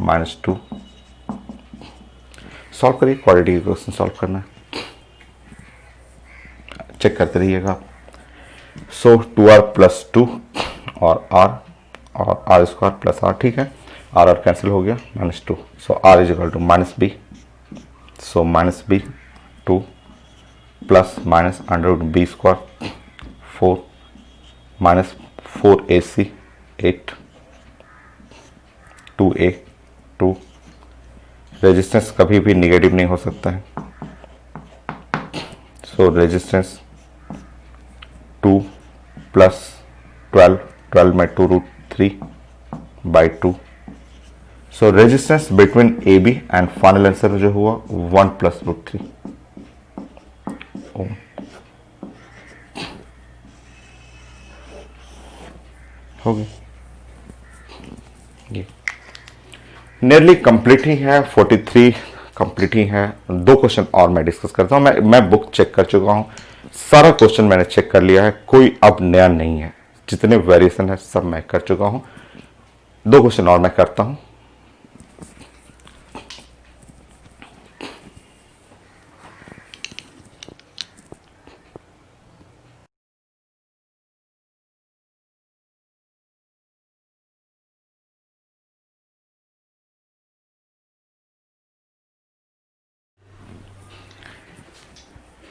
-2। Solve करिए, क्वाड्रेटिक इक्वेशन सॉल्व करना है, चेक करते रहिएगा। सो 2R + 2 और R और R² + R, ठीक है, R कैंसिल हो गया, -2, so R = -B, so -B 2 plus minus under root b square 4 minus 4ac 8 2a 2। रेजिस्टेंस कभी भी निगेटिव नहीं हो सकता है, सो रेजिस्टेंस 2 प्लस 12 12 में 2 root 3 by 2। So resistance between A B and final answer जो हुआ 1 प्लस रूट 3 ओम। हो गया, ये नियरली कंप्लीट ही है, 43 कंप्लीट ही है। 2 क्वेश्चन और मैं डिस्कस करता हूं। मैं बुक चेक कर चुका हूं, सारा क्वेश्चन मैंने चेक कर लिया है, कोई अब नया नहीं है, जितने वेरिएशन है सब मैं कर चुका हूं। 2 क्वेश्चन और मैं करता हूं।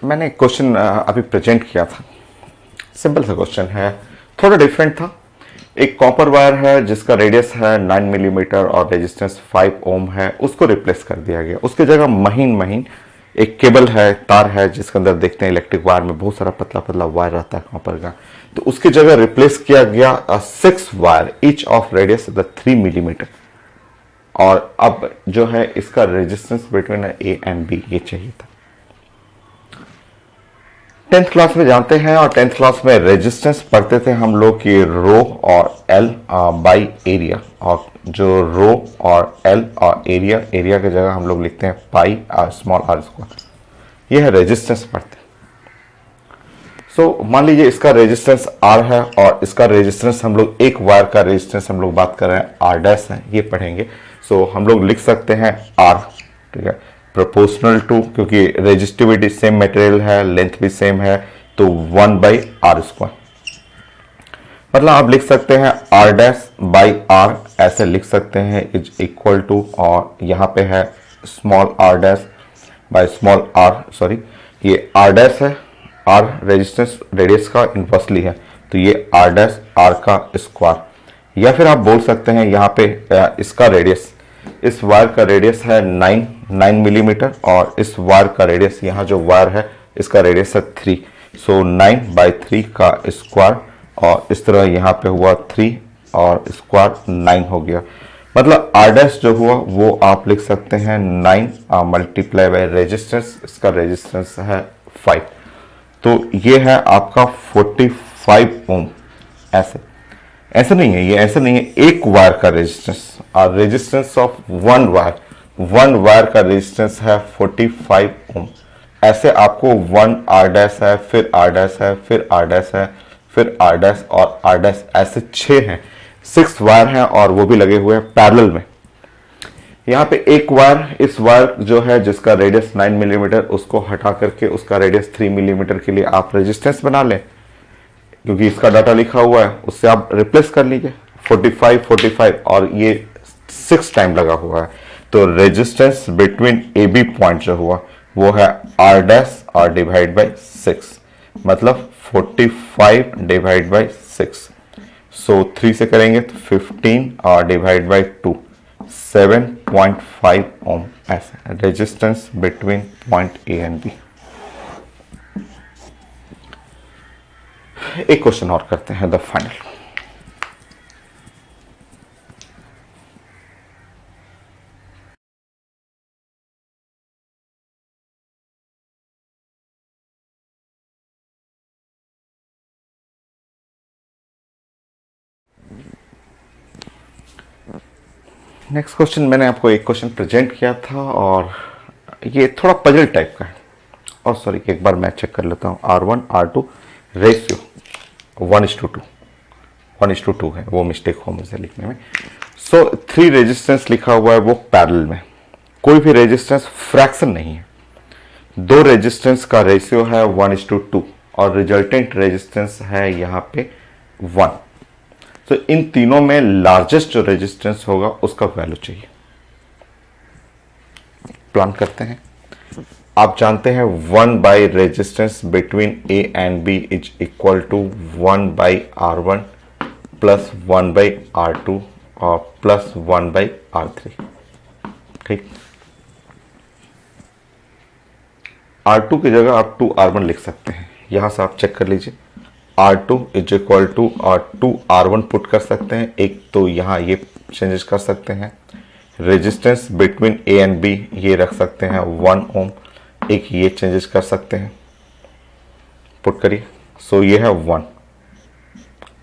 मैंने एक क्वेश्चन अभी प्रेजेंट किया था, सिंपल सा क्वेश्चन है, थोड़ा डिफरेंट था। एक कॉपर वायर है जिसका रेडियस है 9 मिलीमीटर और रेजिस्टेंस 5 ओम है, उसको रिप्लेस कर दिया गया। उसकी जगह महीन महीन एक केबल है, तार है, जिसके अंदर देखते हैं इलेक्ट्रिक वायर में बहुत सारा पतला पतला वायर रहता है कॉपर का, तो उसकी जगह रिप्लेस किया गया 6 wire each of radius 3 millimetre. और अब जो है इसका resistance between A and B ये चाहिए था। 10th क्लास में जानते हैं, और 10th क्लास में रेजिस्टेंस पढ़ते थे हम लोग कि रो और एल बाई एरिया, और जो रो और एल और एरिया की जगह हम लोग लिखते हैं पाई स्मॉल आर स्क्वायर। ये है रेजिस्टेंस पढ़ते। सो मान लीजिए इसका रेजिस्टेंस आर है और इसका रेजिस्टेंस हम लोग एक वायर का रेजिस्टेंस हम लोग बात कर रहे हैं आर डैश है, ये पढ़ेंगे। सो हम लोग लिख सकते हैं आर, ठीक है, प्रोपोर्शनल टू, क्योंकि रेजिस्टिविटी सेम मटेरियल है, लेंथ भी सेम है, तो 1 बाई आर स्क्वायर। मतलब आप लिख सकते हैं आर डैश बाई आर, ऐसे लिख सकते हैं, इज इक्वल टू, और यहाँ पे है small R dash by small R, sorry ये आर डैश है, आर रेजिस्टेंस रेडियस का इनवर्सली है, तो ये आर डैश आर का स्क्वायर। या फिर आप बोल सकते हैं यहाँ पे इसका रेडियस, इस वायर का रेडियस है 9 मिलीमीटर, और इस वायर का रेडियस, यहाँ जो वायर है इसका रेडियस है 3, सो 9 बाई 3 का स्क्वायर, और इस तरह यहाँ पे हुआ 3 और स्क्वायर 9 हो गया। मतलब आर डैश जो हुआ वो आप लिख सकते हैं 9 मल्टीप्लाई बाई रेजिस्टेंस, इसका रेजिस्टेंस है 5, तो ये है आपका 45 ओम। ऐसे नहीं है, ये ऐसे नहीं है, एक वायर का रेजिस्टेंस, और रेजिस्टेंस ऑफ वन वायर का रेजिस्टेंस है 45 ओम। ऐसे आपको 1 आर डैश है, फिर आर डैश है, फिर आर डैश है, फिर आर डैश और आर डैश, ऐसे 6 हैं, 6 वायर हैं, और वो भी लगे हुए हैं पैरेलल में। यहाँ पे एक वायर, इस वायर जो है जिसका रेडियस 9 मिलीमीटर, उसको हटा करके उसका रेडियस 3 मिलीमीटर के लिए आप रेजिस्टेंस बना लें, क्योंकि इसका डाटा लिखा हुआ है, उससे आप रिप्लेस कर लीजिए 45 और ये 6 टाइम लगा हुआ है, तो resistance between A B point जो हुआ वो है आर डैश और डिवाइड बाई 6, मतलब 45 डिवाइड बाई 6, सो 3 से करेंगे तो 15 और डिवाइड बाई 2 7.5 ओम। ऐसा resistance between point A and B. एक क्वेश्चन और करते हैं, द फाइनल। नेक्स्ट क्वेश्चन, मैंने आपको एक क्वेश्चन प्रेजेंट किया था और ये थोड़ा पजल टाइप का है, और सॉरी एक बार मैं चेक कर लेता हूँ। R1 R2 रेशियो 1:2, 1:2 है, वो मिस्टेक हो मुझे लिखने में। सो 3 रेजिस्टेंस लिखा हुआ है, वो पैरेलल में, कोई भी रेजिस्टेंस फ्रैक्शन नहीं है। 2 रेजिस्टेंस का रेशियो है 1:2 और रिजल्टेंट रेजिस्टेंस है यहाँ पे 1। तो इन तीनों में लार्जेस्ट जो रेजिस्टेंस होगा उसका वैल्यू चाहिए। प्लान करते हैं, आप जानते हैं 1 by resistance between A and B is equal to 1 by R1 plus 1 by R2 और प्लस 1 बाई R3। ठीक, R2 की जगह आप 2R1 लिख सकते हैं, यहां से आप चेक कर लीजिए। R2 इज इक्वल टू और 2R1 पुट कर सकते हैं, एक तो यहां ये चेंजेस कर सकते हैं। Resistance between A and B ये रख सकते हैं 1 ओम, एक ये चेंजेस कर सकते हैं, पुट करिए। सो ये है 1।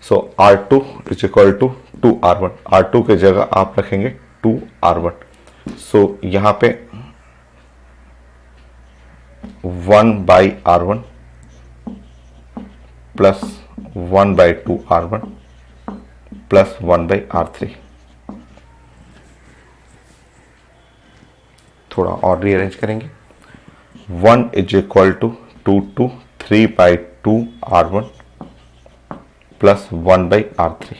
सो R2 is equal to 2R1, R2 की जगह आप रखेंगे 2R1। सो यहां पे 1 by R1 plus 1 by 2R1 plus 1 by R3। थोड़ा और रीअरेंज करेंगे। 1 is equal to 2 3 by 2R1 plus 1 by R3।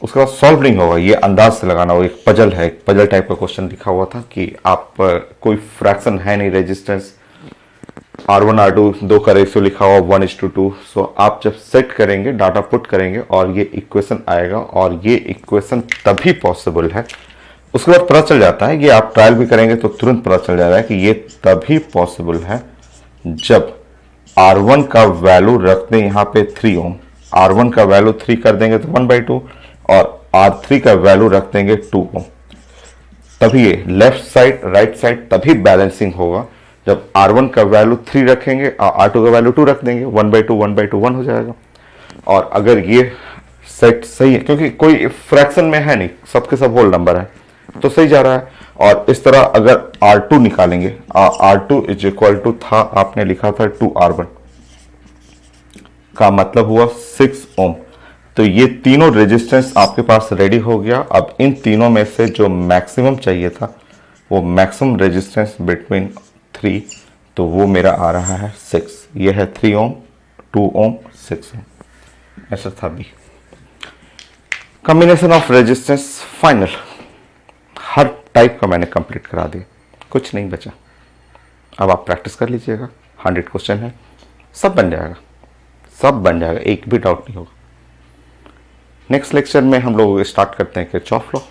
उसके बाद सॉल्व नहीं होगा, ये अंदाज से लगाना होगा। एक पजल है, एक पजल टाइप का क्वेश्चन लिखा हुआ था कि आप कोई फ्रैक्शन है नहीं, रेजिस्टेंस R1 R2 दो का रेशियो लिखा हुआ 1:2। सो आप जब सेट करेंगे, डाटा पुट करेंगे और ये इक्वेशन आएगा, और ये इक्वेशन तभी पॉसिबल है, उसके बाद पता चल जाता है, ये आप ट्रायल भी करेंगे तो तुरंत पता चल जाता है कि ये तभी पॉसिबल है जब R1 का वैल्यू रख दें यहाँ पे 3 ओम, R1 का वैल्यू 3 कर देंगे तो 1/2, और R3 का वैल्यू रख देंगे 2 ओम। तभी ये लेफ्ट साइड राइट साइड तभी बैलेंसिंग होगा जब R1 का वैल्यू 3 रखेंगे और R2 का वैल्यू 2 रख देंगे, 1/2 1/2 1 हो जाएगा। और अगर ये सेट सही है, क्योंकि कोई फ्रैक्शन में है नहीं, सबके सब होल नंबर है, तो सही जा रहा है। और इस तरह अगर R2 निकालेंगे, R2 इज इक्वल टू था, आपने लिखा था 2R1 का मतलब हुआ 6 ओम। तो ये तीनों रेजिस्टेंस आपके पास रेडी हो गया। अब इन तीनों में से जो मैक्सिमम चाहिए था, वो मैक्सिमम रेजिस्टेंस बिटवीन 3, तो वो मेरा आ रहा है 6। ये है 3 ओम 2 ओम 6 ओम, ऐसा था भी। Combination of resistance final, her type का मैंने कंप्लीट करा दिया, कुछ नहीं बचा। अब आप प्रैक्टिस कर लीजिएगा, 100 क्वेश्चन है, सब बन जाएगा, सब बन जाएगा, एक भी डाउट नहीं होगा। नेक्स्ट लेक्चर में हम लोग स्टार्ट करते हैं किरचॉफ लॉ।